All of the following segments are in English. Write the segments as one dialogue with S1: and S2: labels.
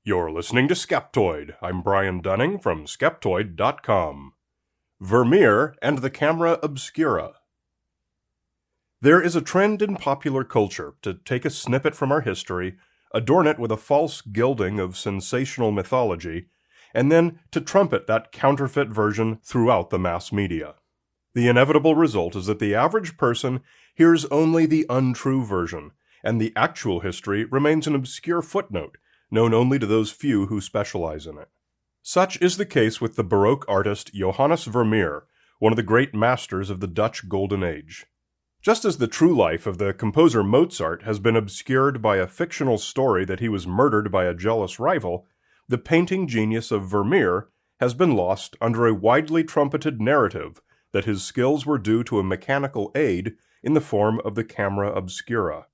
S1: You're listening to Skeptoid. I'm Brian Dunning from Skeptoid.com. Vermeer and the Camera Obscura. There is a trend in popular culture to take a snippet from our history, adorn it with a false gilding of sensational mythology, and then to trumpet that counterfeit version throughout the mass media. The inevitable result is that the average person hears only the untrue version, and the actual history remains an obscure footnote, known only to those few who specialize in it. Such is the case with the baroque artist Johannes Vermeer, one of the great masters of the Dutch Golden Age. Just as the true life of the composer Mozart has been obscured by a fictional story that he was murdered by a jealous rival, the painting genius of Vermeer has been lost under a widely trumpeted narrative that his skills were due to a mechanical aid in the form of the camera obscura.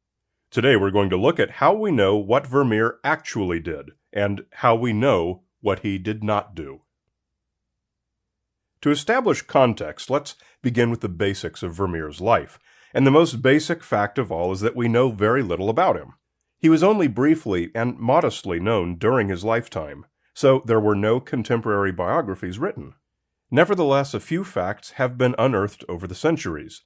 S1: Today we're going to look at how we know what Vermeer actually did, and how we know what he did not do. To establish context, let's begin with the basics of Vermeer's life, and the most basic fact of all is that we know very little about him. He was only briefly and modestly known during his lifetime, so there were no contemporary biographies written. Nevertheless, a few facts have been unearthed over the centuries.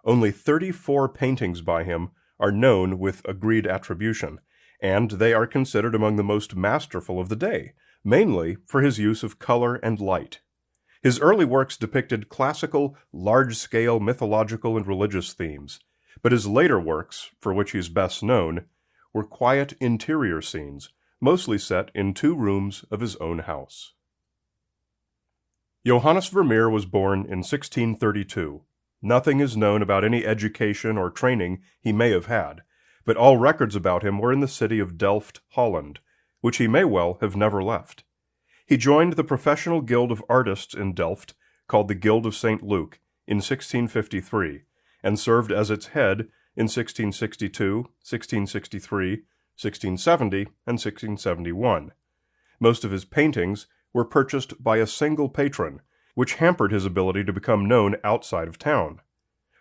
S1: Only 34 paintings by him are known with agreed attribution, and they are considered among the most masterful of the day, mainly for his use of color and light. His early works depicted classical, large-scale mythological and religious themes, but his later works, for which he is best known, were quiet interior scenes, mostly set in 2 rooms of his own house. Johannes Vermeer was born in 1632. Nothing is known about any education or training he may have had, but all records about him were in the city of Delft, Holland, which he may well have never left. He joined the professional guild of artists in Delft, called the Guild of St. Luke, in 1653, and served as its head in 1662, 1663, 1670, and 1671. Most of his paintings were purchased by a single patron, which hampered his ability to become known outside of town.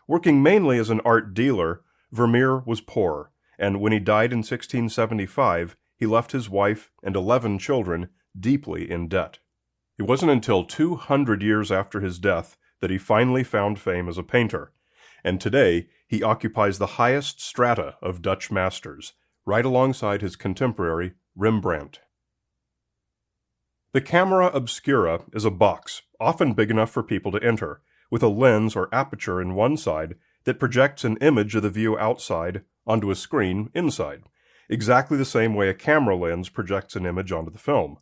S1: Working mainly as an art dealer, Vermeer was poor, and when he died in 1675, he left his wife and 11 children deeply in debt. It wasn't until 200 years after his death that he finally found fame as a painter, and today he occupies the highest strata of Dutch masters, right alongside his contemporary Rembrandt. The camera obscura is a box, often big enough for people to enter, with a lens or aperture in one side that projects an image of the view outside onto a screen inside, exactly the same way a camera lens projects an image onto the film.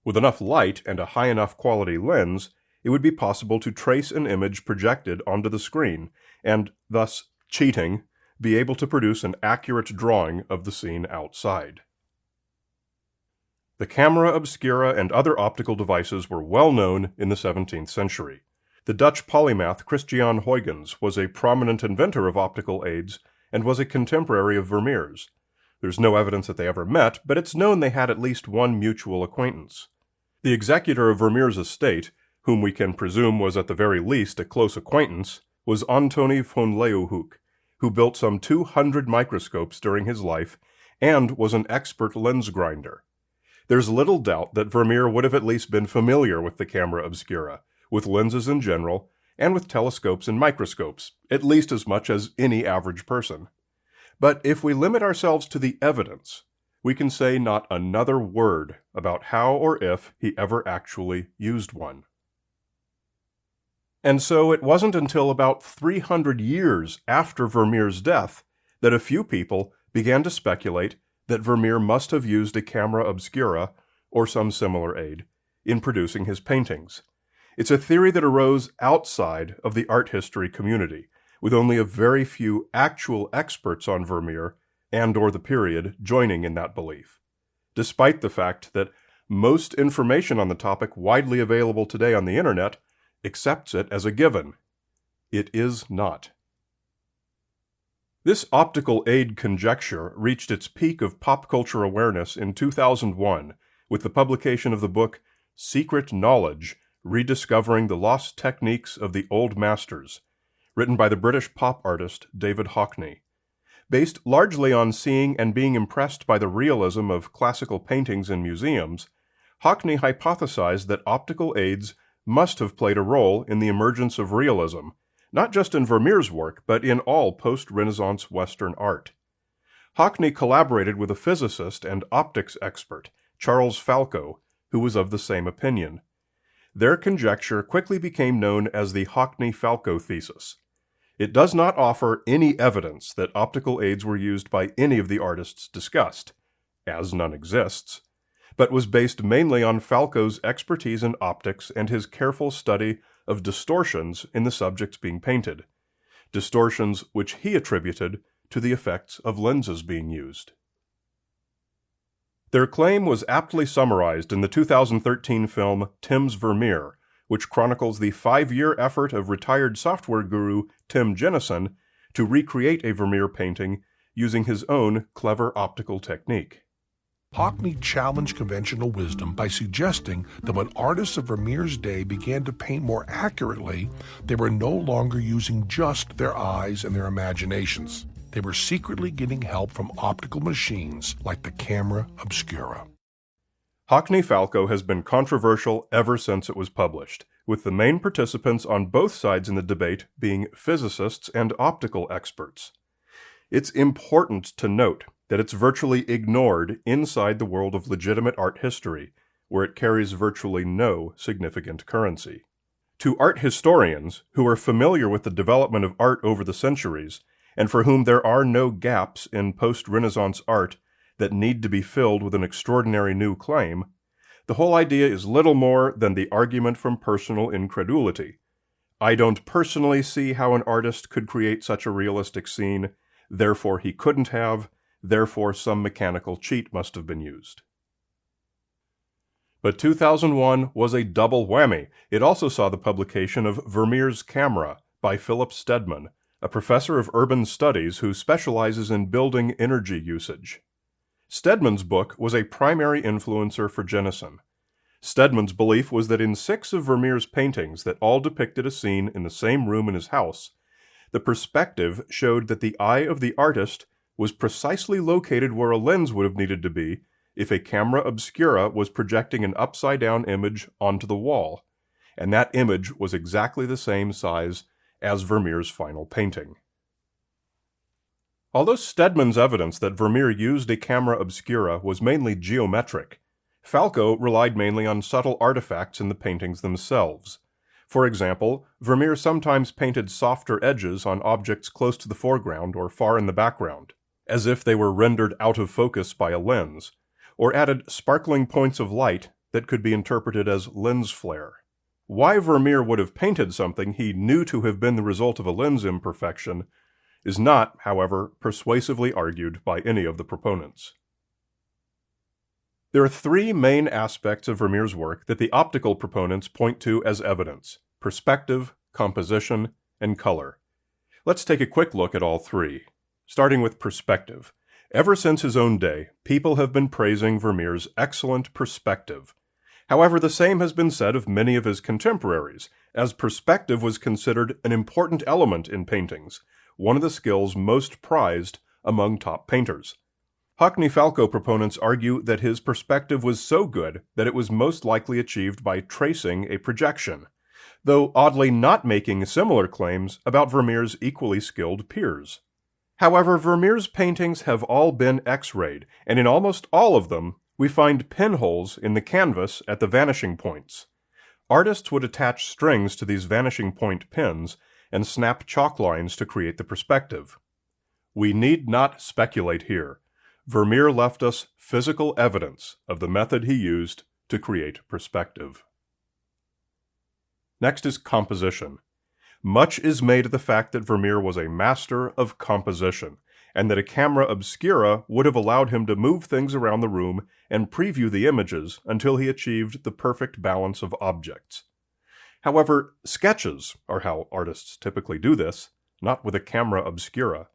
S1: With enough light and a high enough quality lens, it would be possible to trace an image projected onto the screen, and thus, cheating, be able to produce an accurate drawing of the scene outside. The camera obscura and other optical devices were well known in the 17th century. The Dutch polymath Christian Huygens was a prominent inventor of optical aids and was a contemporary of Vermeer's. There's no evidence that they ever met, but it's known they had at least one mutual acquaintance. The executor of Vermeer's estate, whom we can presume was at the very least a close acquaintance, was Antony von Leeuwenhoek, who built some 200 microscopes during his life and was an expert lens grinder. There's little doubt that Vermeer would have at least been familiar with the camera obscura, with lenses in general, and with telescopes and microscopes, at least as much as any average person. But if we limit ourselves to the evidence, we can say not another word about how or if he ever actually used one. And so it wasn't until about 300 years after Vermeer's death that a few people began to speculate that Vermeer must have used a camera obscura, or some similar aid, in producing his paintings. It's a theory that arose outside of the art history community, with only a very few actual experts on Vermeer and/or the period joining in that belief, despite the fact that most information on the topic widely available today on the internet accepts it as a given. It is not. This optical aid conjecture reached its peak of pop culture awareness in 2001 with the publication of the book Secret Knowledge: Rediscovering the Lost Techniques of the Old Masters, written by the British pop artist David Hockney. Based largely on seeing and being impressed by the realism of classical paintings in museums, Hockney hypothesized that optical aids must have played a role in the emergence of realism, not just in Vermeer's work, but in all post-Renaissance Western art. Hockney collaborated with a physicist and optics expert, Charles Falco, who was of the same opinion. Their conjecture quickly became known as the hockney-falco thesis. It does not offer any evidence that optical aids were used by any of the artists discussed, as none exists, but was based mainly on Falco's expertise in optics and his careful study of distortions in the subjects being painted, distortions which he attributed to the effects of lenses being used. Their claim was aptly summarized in the 2013 film Tim's Vermeer, which chronicles the 5-year effort of retired software guru Tim Jenison to recreate a Vermeer painting using his own clever optical technique.
S2: Hockney challenged conventional wisdom by suggesting that when artists of Vermeer's day began to paint more accurately, they were no longer using just their eyes and their imaginations. They were secretly getting help from optical machines like the camera Obscura.
S1: Hockney-falco has been controversial ever since it was published, with the main participants on both sides in the debate being physicists and optical experts. It's important to note that it's virtually ignored inside the world of legitimate art history, where it carries virtually no significant currency. To art historians, who are familiar with the development of art over the centuries, and for whom there are no gaps in post-Renaissance art that need to be filled with an extraordinary new claim, the whole idea is little more than the argument from personal incredulity. I don't personally see how an artist could create such a realistic scene, therefore he couldn't have, therefore some mechanical cheat must have been used. But 2001 was a double whammy. It also saw the publication of Vermeers Camera by Philip Stedman, a professor of urban studies who specializes in building energy usage. Stedman's book was a primary influencer for Jenison. Stedman's belief was that in 6 of Vermeer's paintings that all depicted a scene in the same room in his house, the perspective showed that the eye of the artist was precisely located where a lens would have needed to be if a camera obscura was projecting an upside-down image onto the wall, and that image was exactly the same size as Vermeer's final painting. Although Stedman's evidence that Vermeer used a camera obscura was mainly geometric, Falco relied mainly on subtle artifacts in the paintings themselves. For example, Vermeer sometimes painted softer edges on objects close to the foreground or far in the background, as if they were rendered out of focus by a lens, or added sparkling points of light that could be interpreted as lens flare. Why Vermeer would have painted something he knew to have been the result of a lens imperfection is not, however, persuasively argued by any of the proponents. There are 3 main aspects of Vermeer's work that the optical proponents point to as evidence: perspective, composition, and color. Let's take a quick look at all 3. Starting with perspective. Ever since his own day, people have been praising Vermeer's excellent perspective. However, the same has been said of many of his contemporaries, as perspective was considered an important element in paintings, one of the skills most prized among top painters. Hockney-falco proponents argue that his perspective was so good that it was most likely achieved by tracing a projection, though oddly not making similar claims about Vermeer's equally skilled peers. However, Vermeer's paintings have all been X-rayed, and in almost all of them, we find pinholes in the canvas at the vanishing points. Artists would attach strings to these vanishing point pins and snap chalk lines to create the perspective. We need not speculate here. Vermeer left us physical evidence of the method he used to create perspective. Next is composition. Much is made of the fact that Vermeer was a master of composition, and that a camera obscura would have allowed him to move things around the room and preview the images until he achieved the perfect balance of objects. However, sketches are how artists typically do this, not with a camera obscura.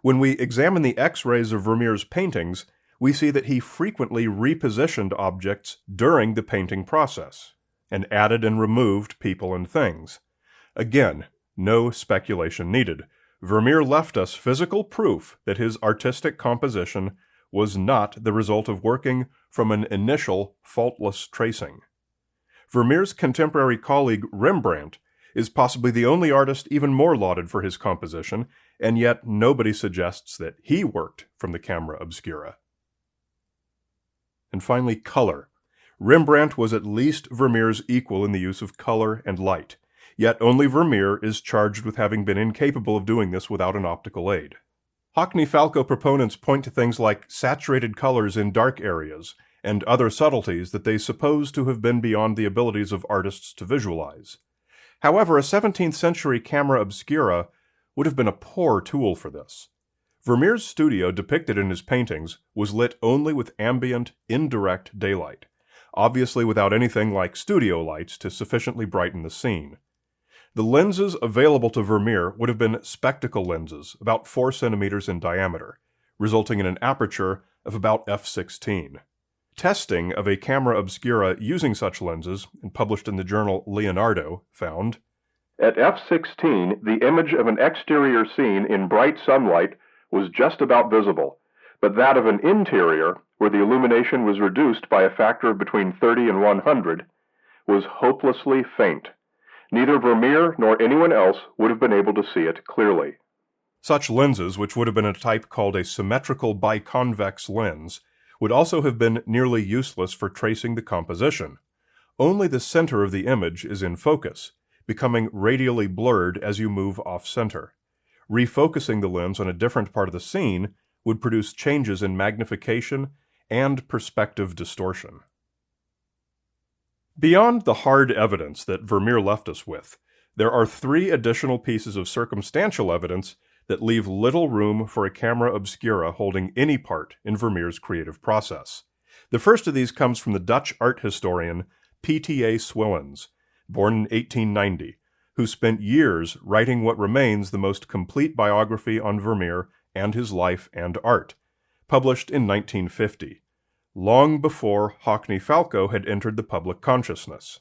S1: When we examine the X-rays of Vermeer's paintings, we see that he frequently repositioned objects during the painting process, and added and removed people and things. Again, no speculation needed. Vermeer left us physical proof that his artistic composition was not the result of working from an initial faultless tracing. Vermeer's contemporary colleague Rembrandt is possibly the only artist even more lauded for his composition, and yet nobody suggests that he worked from the camera obscura. And finally, color. Rembrandt was at least Vermeer's equal in the use of color and light, yet only Vermeer is charged with having been incapable of doing this without an optical aid. Hockney-falco proponents point to things like saturated colors in dark areas and other subtleties that they suppose to have been beyond the abilities of artists to visualize. However, a 17th century camera obscura would have been a poor tool for this. Vermeer's studio, depicted in his paintings, was lit only with ambient, indirect daylight, obviously without anything like studio lights to sufficiently brighten the scene. The lenses available to Vermeer would have been spectacle lenses, about 4 centimeters in diameter, resulting in an aperture of about f/16. Testing of a camera obscura using such lenses, and published in the journal Leonardo, found,
S3: at f/16, the image of an exterior scene in bright sunlight was just about visible, but that of an interior, where the illumination was reduced by a factor of between 30 and 100, was hopelessly faint. Neither Vermeer nor anyone else would have been able to see it clearly.
S1: Such lenses, which would have been a type called a symmetrical biconvex lens, would also have been nearly useless for tracing the composition. Only the center of the image is in focus, becoming radially blurred as you move off-center. Refocusing the lens on a different part of the scene would produce changes in magnification and perspective distortion. Beyond the hard evidence that Vermeer left us with, there are 3 additional pieces of circumstantial evidence that leave little room for a camera obscura holding any part in Vermeer's creative process. The first of these comes from the Dutch art historian P.T.A. Swillens, born in 1890, who spent years writing what remains the most complete biography on Vermeer and his life and art, published in 1950, long before hockney-falco had entered the public consciousness.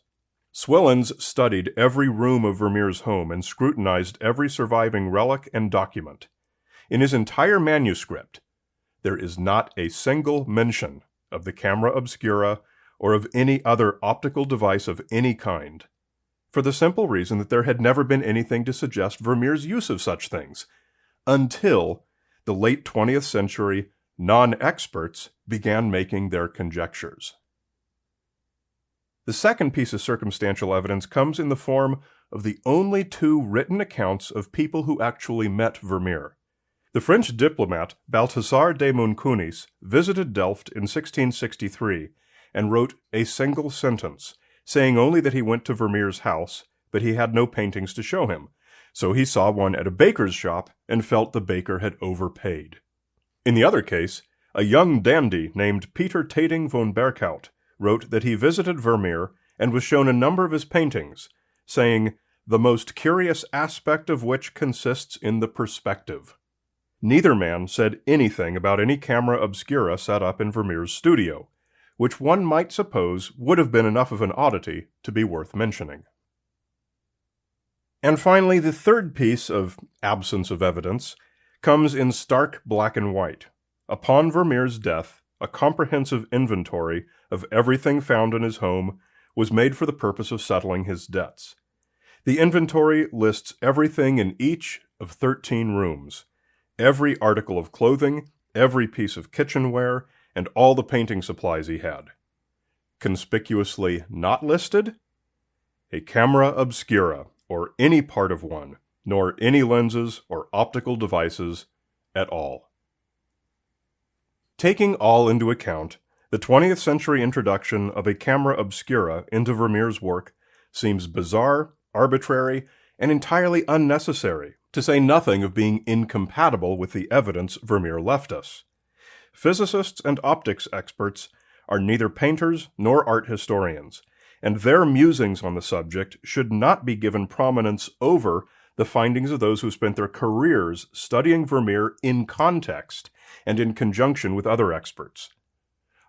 S1: Swillens studied every room of Vermeer's home and scrutinized every surviving relic and document. In his entire manuscript, there is not a single mention of the camera obscura or of any other optical device of any kind, for the simple reason that there had never been anything to suggest Vermeer's use of such things, until the late 20th century non-experts began making their conjectures. The second piece of circumstantial evidence comes in the form of the only 2 written accounts of people who actually met Vermeer. The French diplomat Balthazar de Muncunis visited Delft in 1663 and wrote a single sentence, saying only that he went to Vermeer's house, but he had no paintings to show him, so he saw one at a baker's shop and felt the baker had overpaid. In the other case, a young dandy named Peter Tading von Berkhout wrote that he visited Vermeer and was shown a number of his paintings, saying, "the most curious aspect of which consists in the perspective." Neither man said anything about any camera obscura set up in Vermeer's studio, which one might suppose would have been enough of an oddity to be worth mentioning. And finally, the third piece of absence of evidence comes in stark black and white. Upon Vermeer's death, a comprehensive inventory of everything found in his home was made for the purpose of settling his debts. The inventory lists everything in each of 13 rooms, every article of clothing, every piece of kitchenware, and all the painting supplies he had. Conspicuously not listed, a camera obscura, or any part of one, nor any lenses or optical devices at all. Taking all into account, the 20th century introduction of a camera obscura into Vermeer's work seems bizarre, arbitrary, and entirely unnecessary, to say nothing of being incompatible with the evidence Vermeer left us. Physicists and optics experts are neither painters nor art historians, and their musings on the subject should not be given prominence over the findings of those who spent their careers studying Vermeer in context and in conjunction with other experts.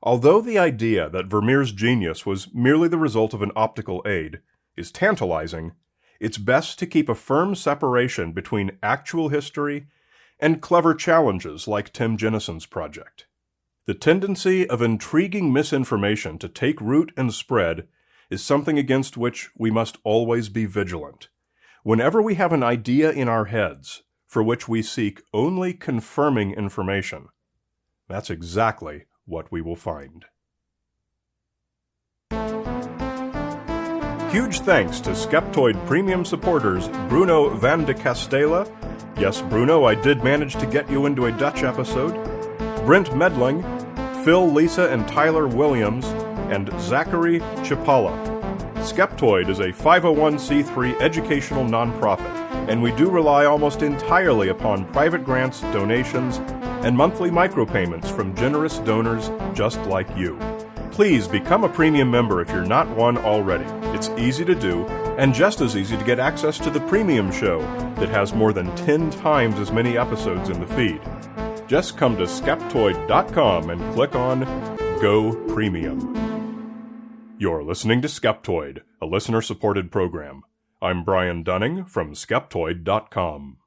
S1: Although the idea that Vermeer's genius was merely the result of an optical aid is tantalizing, it's best to keep a firm separation between actual history and clever challenges like Tim Jenison's project. The tendency of intriguing misinformation to take root and spread is something against which we must always be vigilant. Whenever we have an idea in our heads for which we seek only confirming information, that's exactly what we will find. Huge thanks to Skeptoid Premium supporters Bruno van de Castella. Yes, Bruno, I did manage to get you into a Dutch episode. Brent Medling, Phil, Lisa, and Tyler Williams, and Zachary Chipala. Skeptoid is a 501c3 educational nonprofit, and we do rely almost entirely upon private grants, donations, and monthly micropayments from generous donors just like you. Please become a premium member if you're not one already. It's easy to do, and just as easy to get access to the premium show that has more than 10 times as many episodes in the feed. Just come to Skeptoid.com and click on Go Premium. You're listening to Skeptoid, a listener-supported program. I'm Brian Dunning from Skeptoid.com.